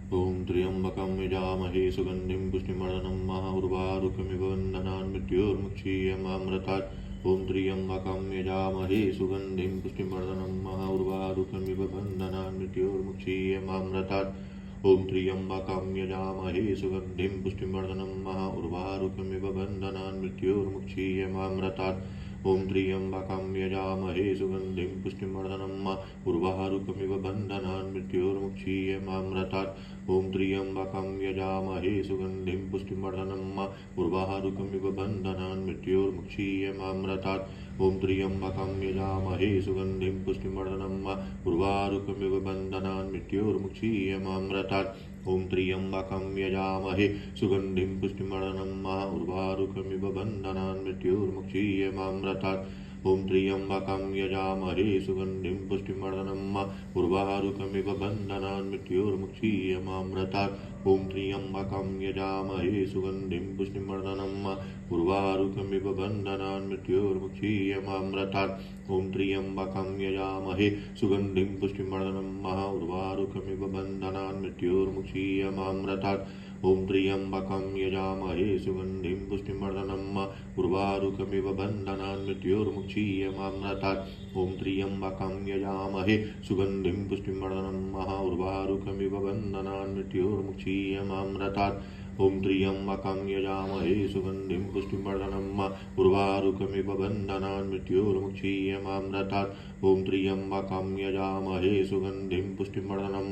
ॐ त्र्यम्बकं यजामहे सुगन्धिं पुष्टिवर्धनं उर्वारुकमिव बन्धनान् मृत्योर्मुक्षीयमामृतात्। ॐ त्र्यम्बकं यजामहे सुगन्धिं पुष्टिवर्धनं उर्वारुकमिव बन्धनान् मृत्योर्मुक्षीयमामृतात्। ॐ त्र्यम्बकं यजामहे सुगन्धिं पुष्टिवर्धनं उर्वारुकमिव बन्धनान् मृत्योर्मुक्षीयमामृतात्। ॐ त्र्यम्बकं यजामहे सुगन्धिं पुष्टिवर्धनं उर्वारुकमिव बन्धनान् मृत्योर्मुक्षीयमामृतात्। ॐ त्र्यम्बकं यजामहे सुगन्धिं पुष्टिवर्धनं उर्वारुकमिव बन्धनान् मृत्योर्मुक्षीयमामृतात्। ॐ त्र्यम्बकं यजामहे सुगन्धिं पुष्टिवर्धनं उर्वारुकमिव बन्धनान् मृत्योर्मुक्षीयमामृतात्। ॐ त्र्यम्बकं यजामहे सुगन्धिं पुष्टिवर्धनं उर्वारुकमिव बन्धनान् मृत्योर्मुक्षीयमामृतात्। ॐ त्र्यम्बकं यजामहे सुगन्धिं पुष्टिवर्धनं उर्वारुकमिव बन्धनान् मृत्योर्मुक्षीयमामृतात्। ॐ त्र्यम्बकं यजामहे सुगन्धिं पुष्टिवर्धनं उर्वारुकमिव बन्धनान् मृत्योर्मुक्षीयमामृतात्। ॐ त्र्यम्बकं यजामहे सुगन्धिं पुष्टिवर्धनं उर्वारुकमिव बन्धनान् मृत्योर्मुक्षीयमामृतात्। ॐ त्र्यम्बकं यजामहे सुगन्धिं पुष्टिवर्धनं उर्वारुकमिव बन्धनान् मृत्योर्मुक्षीयमामृतात्। ॐ त्र्यम्बकं यजामहे सुगन्धिं पुष्टिवर्धनं उर्वारुकमिव बन्धनान् मृत्योर्मुक्षीयमामृतात्। ॐ त्र्यम्बकं यजामहे सुगन्धिं पुष्टिवर्धनं उर्वारुकमिव बन्धनान् मृत्योर्मुक्षीयमामृतात्। ॐ त्र्यम्बकं यजामहे सुगन्धिं पुष्टिवर्धनं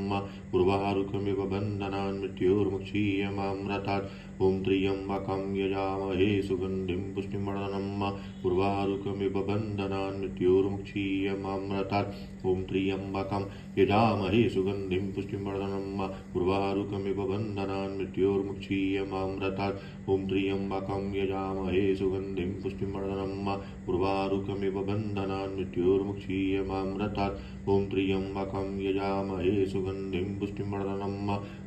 उर्वारुकमिव बन्धनान् मृत्योर्मुक्षीयमामृतात्। ॐ त्र्यम्बकं यजामहे सुगन्धिं पुष्टिवर्धनं उर्वारुकमिव बन्धनान् मृत्योर्मुक्षीयमामृतात्। ॐ त्र्यम्बकं यजामहे सुगन्धिं पुष्टिवर्धनं उर्वारुकमिव बन्धनान् मृत्योर्मुक्षीयमामृतात्। ॐ त्र्यम्बकं यजामहे सुगन्धिं पुष्टिवर्धनं उर्वारुकमिव बन्धनान् मृत्योर्मुक्षीयमामृतात्। ॐ त्र्यम्बकं यजामहे सुगन्धिं पुष्टिवर्धनं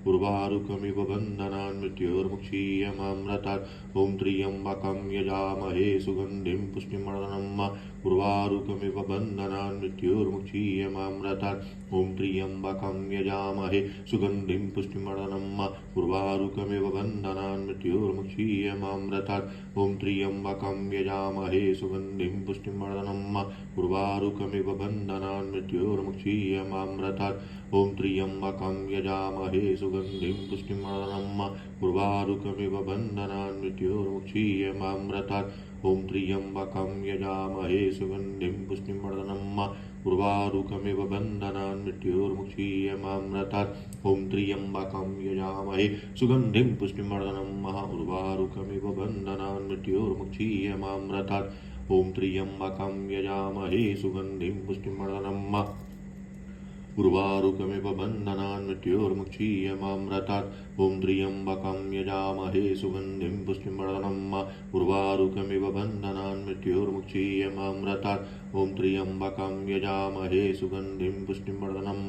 उर्वारुकमिव बन्धनान् मृत्योर्मुक्षीयमामृतात्। ॐ त्र्यम्बकं यजामहे सुगन्धिं पुष्टिवर्धनं उर्वारुकमिव बन्धनान् मृत्योर्मुक्षीयमामृतात्। ॐ त्र्यम्बकं यजामहे सुगन्धिं पुष्टिवर्धनं उर्वारुकमिव बन्धनान् मृत्योर्मुक्षीयमामृतात्। ॐ त्र्यम्बकं यजामहे सुगन्धिं पुष्टिवर्धनं उर्वारुकमिव बन्धनान् मृत्योर्मुक्षीयमामृतात्। ॐ त्र्यम्बकं यजामहे सुगन्धिं पुष्टिवर्धनं उर्वारुकमिव बन्धनान् मृत्योर्मुक्षीयमामृतात्। ॐ त्र्यम्बकं यजामहे सुगन्धिं पुष्टिवर्धनं उर्वारुकमिव बन्धनान् मृत्योर्मुक्षीयमामृतात्। ॐ त्र्यम्बकं यजामहे सुगन्धिं पुष्टिवर्धनं उर्वारुकमिव बन्धनान् मृत्योर्मुक्षीयमामृतात्। ॐ त्र्यम्बकं यजामहे सुगन्धिं पुष्टिवर्धनं उर्वारुकमिव बन्धनान् मृत्योर्मुक्षीयमामृतात्। ॐ त्र्यम्बकं यजामहे सुगन्धिं पुष्टिवर्धनं उर्वारुकमिव बन्धनान् मृत्योर्मुक्षीयमामृतात्। ॐ त्र्यम्बकं यजामहे सुगन्धिं पुष्टिवर्धनं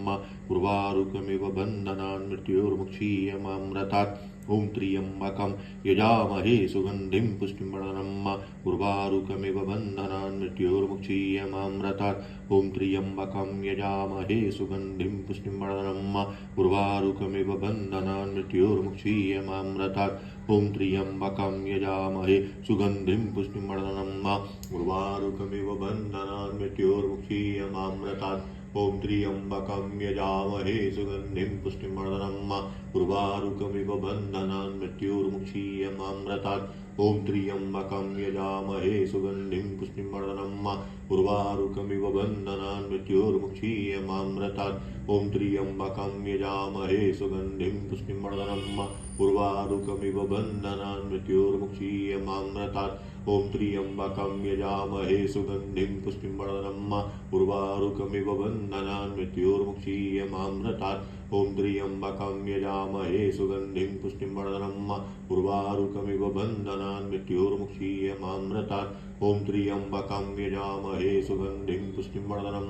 उर्वारुकमिव बन्धनान् मृत्योर्मुक्षीयमामृतात्। ॐ त्र्यम्बकं यजामहे सुगन्धिं पुष्टिवर्धनं उर्वारुकमिव बन्धनान् मृत्योर्मुक्षीयमामृतात्। ॐ त्र्यम्बकं यजामहे सुगन्धिं पुष्टिवर्धनं उर्वारुकमिव बन्धनान् मृत्योर्मुक्षीयमामृतात्। ॐ त्र्यम्बकं यजामहे सुगन्धिं पुष्टिवर्धनं उर्वारुकमिव बन्धनान् मृत्योर्मुक्षीयमामृतात्। ॐ त्र्यम्बकं यजामहे सुगन्धिं पुष्टिवर्धनं उर्वारुकमिव बन्धनान् मृत्योर्मुक्षीयमामृतात्। ॐ त्र्यम्बकं यजामहे सुगन्धिं पुष्टिवर्धनं उर्वारुकमिव बन्धनान् मृत्योर्मुक्षीयमामृतात्। ॐ त्र्यम्बकं यजामहे सुगन्धिं पुष्टिवर्धनं उर्वारुकमिव बन्धनान् मृत्योर्मुक्षीयमामृतात्। ॐ त्र्यम्बकं यजामहे सुगन्धिं पुष्टिवर्धनं उर्वारुकमिव बन्धनान् मृत्योर्मुक्षीयमामृतात्। ॐ त्र्यम्बकं यजामहे सुगन्धिं पुष्टिवर्धनं उर्वारुकमिव बन्धनान् मृत्योर्मुक्षीयमामृतात्। ॐ त्र्यम्बकं यजामहे सुगन्धिं पुष्टिवर्धनं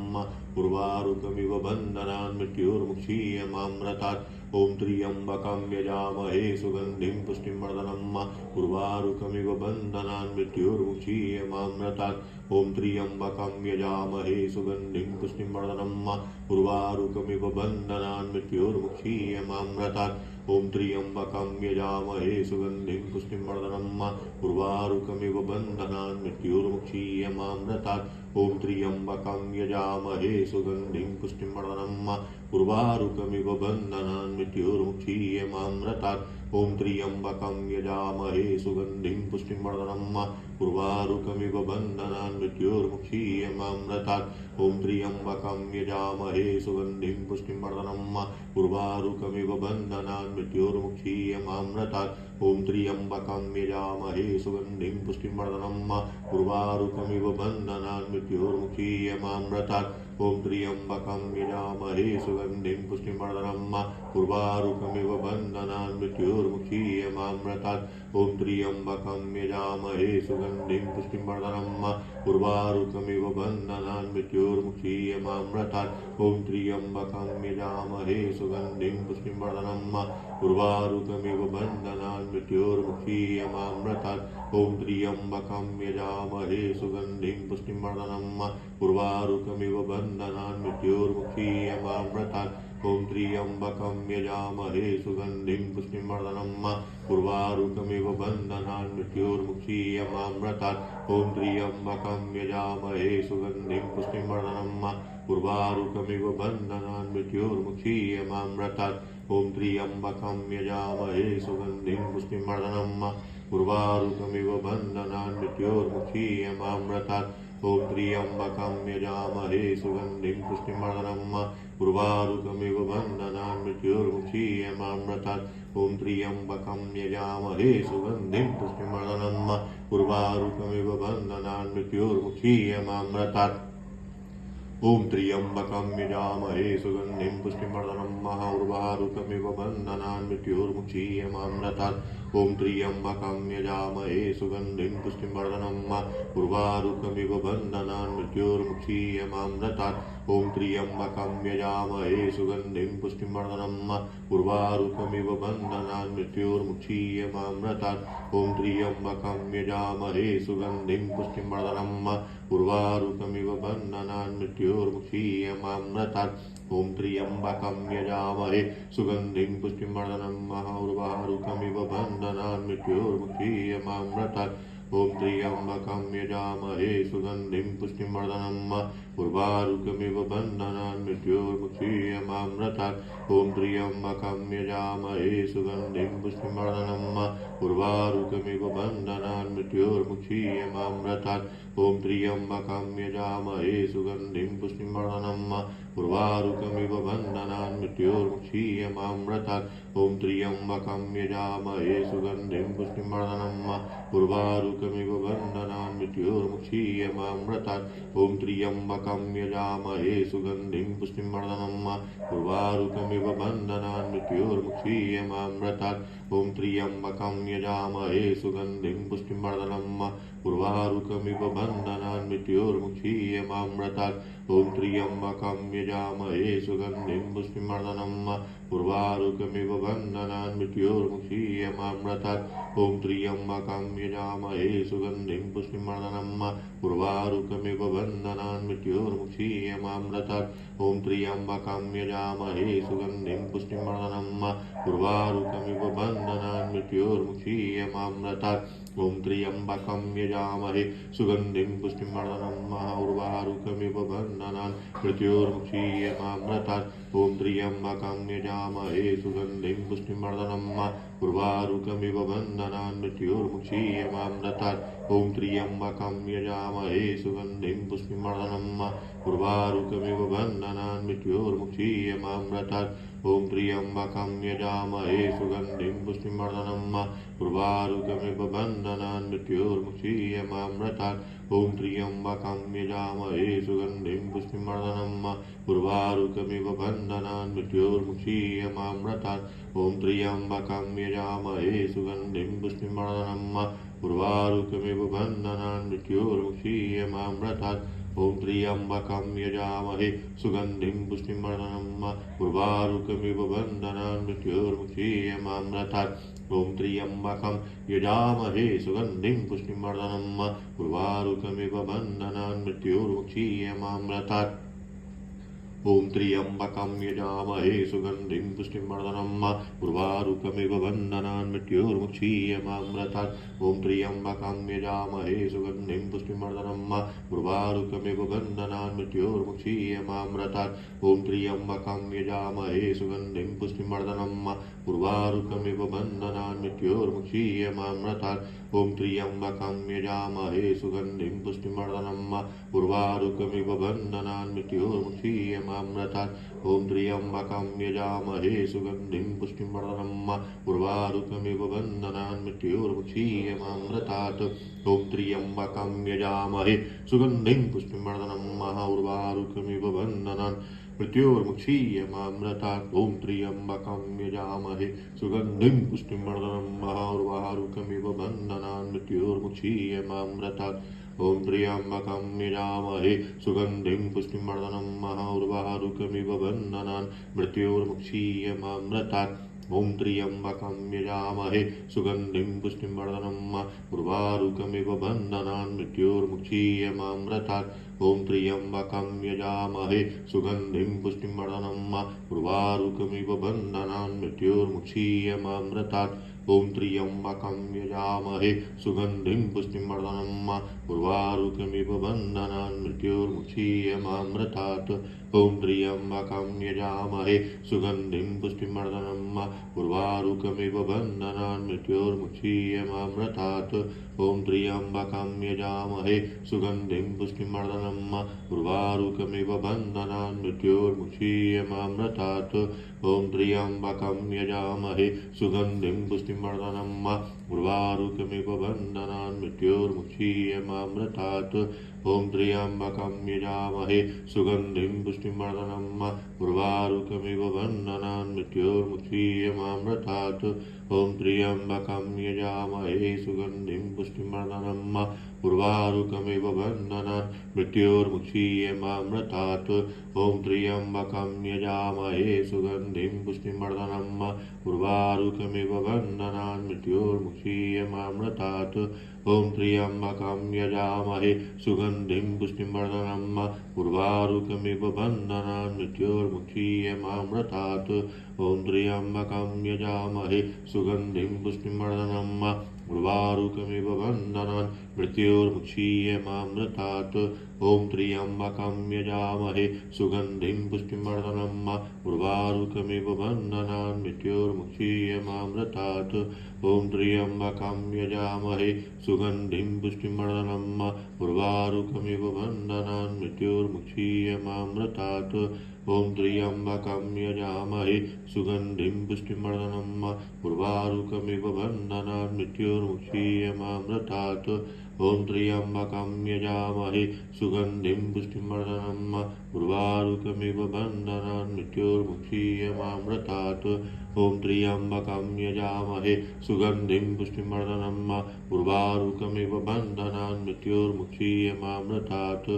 उर्वारुकमिव बन्धनान् मृत्योर्मुक्षीयमामृतात्। ॐ त्र्यम्बकं यजामहे सुगन्धिं पुष्टिवर्धनम् उर्वारुकमिव बन्धनान् मृत्योर्मुक्षीयमामृतात्। ॐ त्र्यम्बकं यजामहे सुगन्धिं पुष्टिवर्धनम् उर्वारुकमिव बन्धनान् मृत्योर्मुक्षीयमामृतात्। ॐ त्र्यम्बकं यजामहे सुगन्धिं पुष्टिवर्धनम् उर्वारुकमिव बन्धनान् मृत्योर्मुक्षीयमामृतात्। ॐ त्र्यम्बकं यजामहे सुगन्धिं पुष्टिवर्धनम् उर्वारुकमिव बन्धनान् मृत्योर्मुक्षीयमामृतात्। ॐ त्र्यम्बकं यजामहे सुगन्धिं पुष्टिवर्धनम् उर्वारुकमिव बन्धनान् मृत्योर्मुक्षीयमामृतात्। ॐ त्र्यम्बकं यजामहे सुगन्धिं पुष्टिवर्धनम् उर्वारुकमिव बन्धनान् मृत्योर्मुक्षीयमामृतात्। ॐ त्र्यम्बकं यजामहे सुगन्धिं पुष्टिवर्धनम् उर्वारुकमिव बन्धनान् मृत्योर्मुक्षीयमामृतात्। ॐ त्र्यम्बकं यजामहे सुगन्धिं पुष्टिवर्धनम् उर्वारुकमिव बन्धनान् मृत्योर्मुक्षीयमामृतात्। ॐ त्र्यम्बकं यजामहे सुगन्धिं पुष्टिवर्धनम् उर्वारुकमिव बन्धनान् मृत्योर्मुक्षीयमामृतात्। ॐ त्र्यम्बकं यजामहे सुगन्धिं पुष्टिवर्धनम् उर्वारुकमिव बन्धनान् मृत्योर्मुक्षीयमामृतात्। ॐ त्र्यम्बकं यजामहे सुगन्धिं पुष्टिवर्धनम् उर्वारुकमिव बन्धनान् मृत्योर्मुक्षीयमामृतात्। ॐ त्र्यम्बकं यजामहे सुगन्धिं पुष्टिवर्धनम् उर्वारुकमिव बन्धनान् मृत्योर्मुक्षीयमामृतात्। ॐ त्र्यम्बकं यजामहे सुगन्धिं पुष्टिवर्धनम् उर्वारुकमिव बन्धनान् मृत्योर्मुक्षीयमामृतात्। ॐ त्र्यम्बकं यजामहे सुगन्धिं पुष्टिवर्धनम् उर्वारुकमिव बन्धनान् मृत्योर्मुक्षीयमामृतात्। ॐ त्र्यम्बकं यजामहे सुगन्धिं पुष्टिवर्धनम् उर्वारुकमिव बन्धनान् मृत्योर्मुक्षीयमामृतात्। ॐ त्र्यम्बकं यजामहे सुगन्धिं पुष्टिवर्धनम् उर्वारुकमिव बन्धनान् मृत्योर्मुक्षीयमामृतात्। ॐ त्र्यम्बकं यजामहे सुगन्धिं पुष्टिवर्धनम् उर्वारुकमिव बन्धनान् मृत्योर्मुक्षीयमामृतात्। ॐ त्र्यम्बकं यजामहे सुगन्धिं पुष्टिवर्धनम् उर्वारुकमिव बन्धनान् मृत्योर्मुक्षीयमामृतात्। ॐ त्र्यम्बकं यजामहे सुगन्धिं पुष्टिवर्धनम् उर्वारुकमिव बन्धनान् मृत्योर्मुक्षीयमामृतात्। ॐ त्र्यम्बकं यजामहे सुगन्धिं पुष्टिवर्धनम् उर्वारुकमिव बन्धनान् मृत्योर्मुक्षीयमामृतात्। ॐ त्र्यम्बकं यजामहे सुगन्धिं पुष्टिवर्धनम् उर्वारुकमिव बन्धनान् मृत्योर्मुक्षीयमामृतात्। ॐ त्र्यम्बकं यजामहे सुगन्धिं पुष्टिवर्धनम् उर्वारुकमिव बन्धनान् मृत्योर्मुक्षीयमामृतात्। ॐ त्र्यम्बकं यजामहे सुगन्धिं पुष्टिवर्धनम् उर्वारुकमिव बन्धनान् मृत्योर्मुक्षीयमामृतात्। ॐ त्र्यम्बकं यजामहे सुगन्धिं पुष्टिवर्धनम् उर्वारुकमिव बन्धनान् मृत्योर्मुक्षीयमामृतात्। ॐ त्र्यम्बकं यजामहे सुगन्धिं पुष्टिवर्धनम् उर्वारुकमिव बन्धनान् मृत्योर्मुक्षीयमामृतात्। ॐ त्र्यम्बकं यजामहे सुगन्धिं पुष्टिवर्धनम् उर्वारुकमिव बन्धनान् मृत्योर्मुक्षीयमामृतात्। ॐ त्र्यम्बकं यजामहे सुगन्धिं पुष्टिवर्धनम् उर्वारुकमिव बन्धनान् मृत्योर्मुक्षीयमामृतात्। ॐ त्र्यम्बकं यजामहे सुगन्धिं पुष्टिवर्धनम् उर्वारुकमिव बन्धनान् मृत्योर्मुक्षीयमामृतात्। ॐ त्र्यम्बकं यजामहे सुगन्धिं पुष्टिवर्धनम् उर्वारुकमिव बन्धनान् मृत्योर्मुक्षीयमामृतात्। ॐ त्र्यम्बकं यजामहे सुगन्धिं पुष्टिवर्धनम् उर्वारुकमिव बन्धनान् मृत्योर्मुक्षीयमामृतात्। ॐ त्र्यम्बकं यजामहे सुगन्धिं पुष्टिवर्धनम् उर्वारुकमिव बन्धनान् मृत्योर्मुक्षीयमामृतात्। ॐ त्र्यम्बकं यजामहे सुगन्धिं पुष्टिवर्धनम् उर्वारुकमिव बन्धनान् मृत्योर्मुक्षीयमामृतात्। ॐ त्र्यम्बकं यजामहे सुगन्धिं पुष्टिवर्धनम् उर्वारुकमिव बन्धनान् मृत्योर्मुक्षीयमामृतात्। ॐ त्र्यम्बकं यजामहे सुगन्धिं पुष्टिवर्धनम् उर्वारुकमिव बन्धनान् मृत्योर्मुक्षीयमामृतात्। ॐ त्र्यम्बकं यजामहे सुगन्धिं पुष्टिवर्धनम् उर्वारुकमिव बन्धनान् मृत्योर्मुक्षीयमामृतात्। ॐ त्र्यम्बकं यजामहे सुगन्धिं पुष्टिवर्धनम् उर्वारुकमिव बन्धनान् मृत्योर्मुक्षीयमामृतात्। ॐ त्र्यम्बकं यजामहे सुगन्धिं पुष्टिवर्धनम् उर्वारुकमिव बन्धनान् मृत्योर्मुक्षीयमामृतात् ॐ त्र्यम्बकं यजामहे सुगन्धिं पुष्टिवर्धनम् उर्वारुकमिव बन्धनान् मृत्योर्मुक्षीयमामृतात् ॐ त्र्यम्बकं यजामहे सुगन्धिं पुष्टिवर्धनम् उर्वारुकमिव बन्धनान् मृत्योर्मुक्षीयमामृतात् ॐ त्र्यम्बकं यजामहे सुगन्धिं पुष्टिवर्धनम् उर्वारुकमिव बन्धनान् मृत्योर्मुक्षीयमामृतात् ॐ त्र्यम्बकं यजामहे सुगन्धिं पुष्टिवर्धनम् उर्वारुकमिव बन्धनान् मृत्योर्मुक्षीयमामृतात् ॐ त्र्यम्बकं यजामहे सुगन्धिं पुष्टिवर्धनम् उर्वारुकमिव बन्धनान् मृत्योर्मुक्षीयमामृतात् ॐ त्र्यम्बकं यजामहे सुगन्धिं पुष्टिवर्धनम् उर्वारुकमिव बन्धनान् मृत्योर्मुक्षीयमामृतात् ॐ त्र्यम्बकं यजामहे सुगन्धिं पुष्टिवर्धनम् उर्वारुकमिव बन्धनान् मृत्योर्मुक्षीयमामृतात् ॐ त्र्यम्बकं यजामहे सुगन्धिं पुष्टिवर्धनम् उर्वारुकमिव बन्धनान् मृत्योर्मुक्षीयमामृतात् ॐ त्र्यम्बकं यजामहे सुगन्धिं पुष्टिवर्धनम् उर्वारुकमिव बन्धनान् मृत्योर्मुक्षीयमामृतात् ॐ त्र्यम्बकं यजामहे सुगन्धिं पुष्टिवर्धनम् उर्वारुकमिव बन्धनान् मृत्योर्मुक्षीयमामृतात् ॐ त्र्यम्बकं यजामहे सुगन्धिं पुष्टिवर्धनम् उर्वारुकमिव बन्धनान् मृत्योर्मुक्षीयमामृतात् ॐ त्र्यम्बकं यजामहे सुगन्धिं पुष्टिवर्धनम् उर्वारुकमिव बन्धनान् मृत्योर्मुक्षीयमामृतात् ॐ त्र्यम्बकं यजामहे सुगन्धिं पुष्टिवर्धनम् उर्वारुकमिव बन्धनान् मृत्योर्मुक्षीयमामृतात् ॐ त्र्यम्बकं यजामहे सुगन्धिं पुष्टिवर्धनम् उर्वारुकमिव बन्धनान् मृत्योर्मुक्षीयमामृतात् ॐ त्र्यम्बकं यजामहे सुगन्धिं पुष्टिवर्धनम् उर्वारुकमिव बन्धनान् मृत्योर्मुक्षीयमामृतात् ॐ त्र्यम्बकं यजामहे सुगन्धिं पुष्टिवर्धनम् उर्वारुकमिव बन्धनान् मृत्योर्मुक्षीयमामृतात् ॐ त्र्यम्बकं यजामहे सुगन्धिं पुष्टिवर्धनम् उर्वारुकमिव बन्धनान् मृत्योर्मुक्षीयमामृतात् ॐ त्र्यम्बकं यजामहे सुगन्धिं पुष्टिवर्धनम् उर्वारुकमिव बन्धनान् मृत्योर्मुक्षीयमामृतात् ॐ त्र्यम्बकं यजामहे सुगन्धिं पुष्टिवर्धनम् उर्वारुकमिव बन्धनान् मृत्योर्मुक्षीयमामृतात् ॐ त्र्यम्बकं यजामहे सुगन्धिं पुष्टिवर्धनम् उर्वारुकमिव बन्धनान् मृत्योर्मुक्षीयमामृतात् ॐ त्र्यम्बकं यजामहे सुगन्धिं पुष्टिवर्धनम् उर्वारुकमिव बन्धनान् मृत्योर्मुक्षीयमामृतात् ॐ त्र्यम्बकं यजामहे सुगन्धिं पुष्टिवर्धनम् उर्वारुकमिव बन्धनान् मृत्योर्मुक्षीयमामृतात् ॐ त्र्यम्बकं यजामहे सुगन्धिं पुष्टिवर्धनम् उर्वारुकमिव बन्धनान् मृत्योर्मुक्षीयमामृतात् ॐ त्र्यम्बकं यजामहे सुगन्धिं पुष्टिवर्धनम् उर्वारुकमिव बन्धनान् मृत्योर्मुक्षीयमामृतात् ॐ त्र्यम्बकं यजामहे सुगन्धिं पुष्टिवर्धनम् उर्वारुकमिव बन्धनान् मृत्योर्मुक्षीयमामृतात्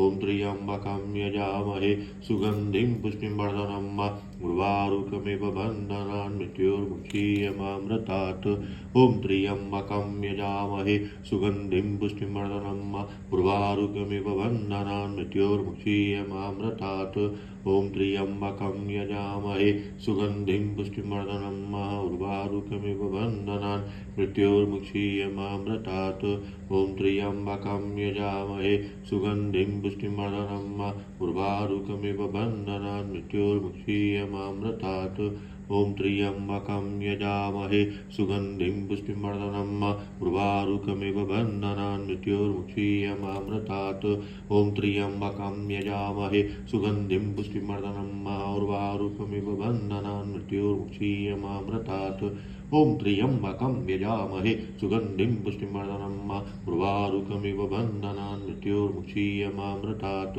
ॐ त्र्यम्बकं यजामहे सुगन्धिं पुष्टिवर्धनम् उर्वारुकमिव बन्धनान् मृत्योर्मुक्षीयमामृतात् ॐ त्र्यम्बकं यजामहे सुगन्धिं पुष्टिवर्धनम् उर्वारुकमिव बन्धनान् मृत्योर्मुक्षीयमामृतात् ॐ त्र्यम्बकं यजामहे सुगन्धिं पुष्टिवर्धनम् उर्वारुकमिव बन्धनान् मृत्योर्मुक्षीयमामृतात् ॐ त्र्यम्बकं यजामहे सुगन्धिं पुष्टिवर्धनम् उर्वारुकमिव बन्धनान् मृत्योर्मुक्षीयमामृतात् ॐ त्र्यम्बकं यजामहे सुगन्धिं पुष्टिवर्धनम् उर्वारुकमिव बन्धनान् मृत्योर्मुक्षीयमामृतात् ॐ त्र्यम्बकं यजामहे सुगन्धिं पुष्टिवर्धनम् उर्वारुकमिव बन्धनान् मृत्योर्मुक्षीयमामृतात् ॐ त्र्यम्बकं यजामहे सुगन्धिं पुष्टिवर्धनम् उर्वारुकमिव बन्धनान् मृत्योर्मुक्षीयमामृतात्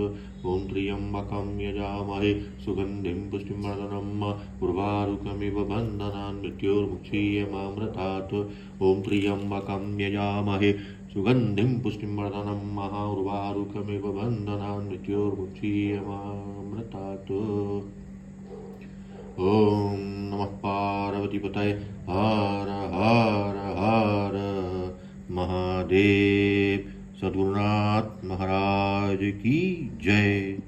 ॐ त्र्यम्बकं यजामहे सुगन्धिं पुष्टिवर्धनम् उर्वारुकमिव बन्धनान् मृत्योर्मुक्षीयमामृतात् ॐ त्र्यम्बकं यजामहे सुगन्धिं पुष्टिं वर्धनं महाउर्वारुकमिव बन्धनान् मृत्योर्मुक्षीयमामृतात्। ॐ नमः पार्वतीपतये हर हर हर महादेव। सद्गुरुनाथ महाराज की जय।